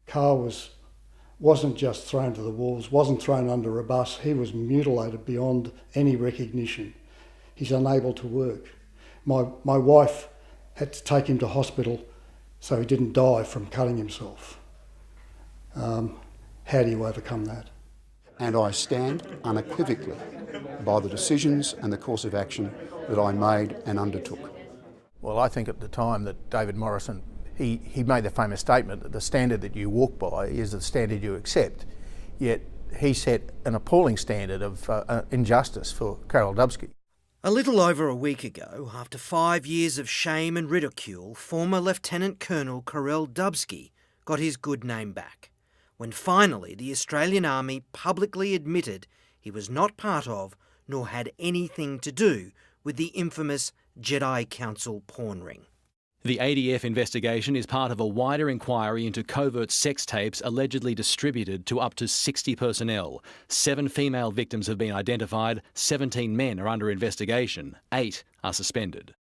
Carl wasn't just thrown to the wolves, wasn't thrown under a bus, he was mutilated beyond any recognition. He's unable to work. My wife had to take him to hospital so he didn't die from cutting himself. How do you overcome that? And I stand unequivocally by the decisions and the course of action that I made and undertook. Well, I think at the time that David Morrison, he made the famous statement that the standard that you walk by is the standard you accept. Yet he set an appalling standard of injustice for Carol Dubsky. A little over a week ago, after 5 years of shame and ridicule, former Lieutenant Colonel Carel Dubsky got his good name back, when finally the Australian Army publicly admitted he was not part of, nor had anything to do with the infamous Jedi Council porn ring. The ADF investigation is part of a wider inquiry into covert sex tapes allegedly distributed to up to 60 personnel. 7 female victims have been identified, 17 men are under investigation, 8 are suspended.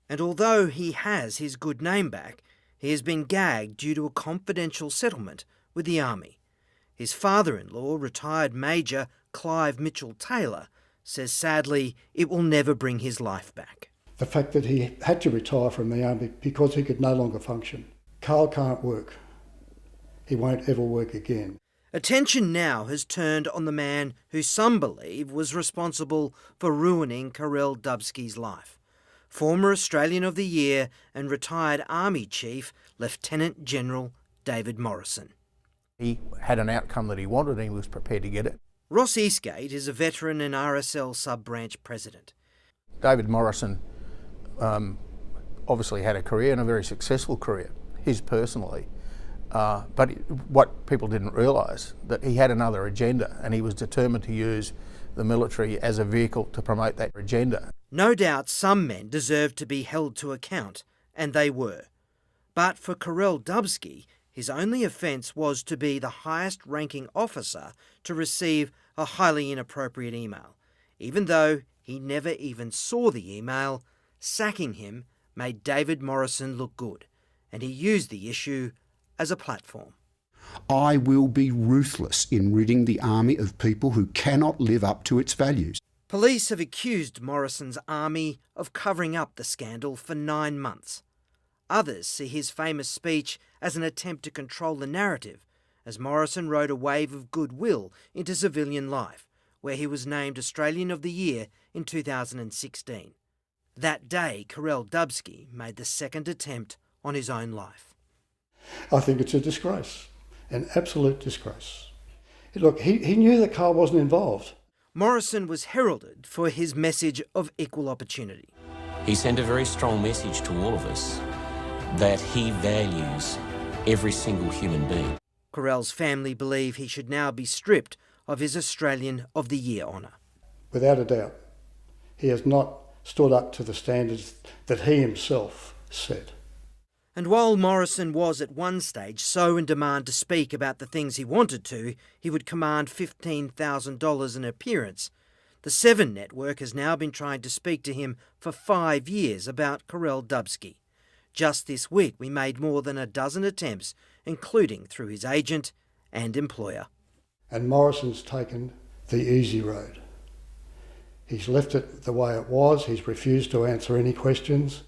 And although he has his good name back, he has been gagged due to a confidential settlement with the Army. His father-in-law, retired Major Clive Mitchell-Taylor, says sadly it will never bring his life back. The fact that he had to retire from the Army because he could no longer function. Carl can't work. He won't ever work again. Attention now has turned on the man who some believe was responsible for ruining Carel Dubsky's life. Former Australian of the Year and retired Army Chief Lieutenant General David Morrison. He had an outcome that he wanted and he was prepared to get it. Ross Eastgate is a veteran and RSL sub-branch president. David Morrison obviously had a career and a very successful career, his personally. But what people didn't realise, that he had another agenda and he was determined to use the military as a vehicle to promote that agenda. No doubt some men deserved to be held to account, and they were. But for Carel Dubsky, his only offence was to be the highest-ranking officer to receive a highly inappropriate email. Even though he never even saw the email, sacking him made David Morrison look good, and he used the issue as a platform. I will be ruthless in ridding the Army of people who cannot live up to its values. Police have accused Morrison's Army of covering up the scandal for 9 months. Others see his famous speech as an attempt to control the narrative, as Morrison rode a wave of goodwill into civilian life, where he was named Australian of the Year in 2016. That day, Carel Dubsky made the second attempt on his own life. I think it's a disgrace, an absolute disgrace. Look, he knew that Carl wasn't involved. Morrison was heralded for his message of equal opportunity. He sent a very strong message to all of us that he values every single human being. Carel's family believe he should now be stripped of his Australian of the Year honour. Without a doubt, he has not stood up to the standards that he himself set. And while Morrison was at one stage so in demand to speak about the things he wanted to, he would command $15,000 an appearance. The Seven Network has now been trying to speak to him for 5 years about Carel Dubsky. Just this week we made more than a dozen attempts, including through his agent and employer. And Morrison's taken the easy road. He's left it the way it was, he's refused to answer any questions.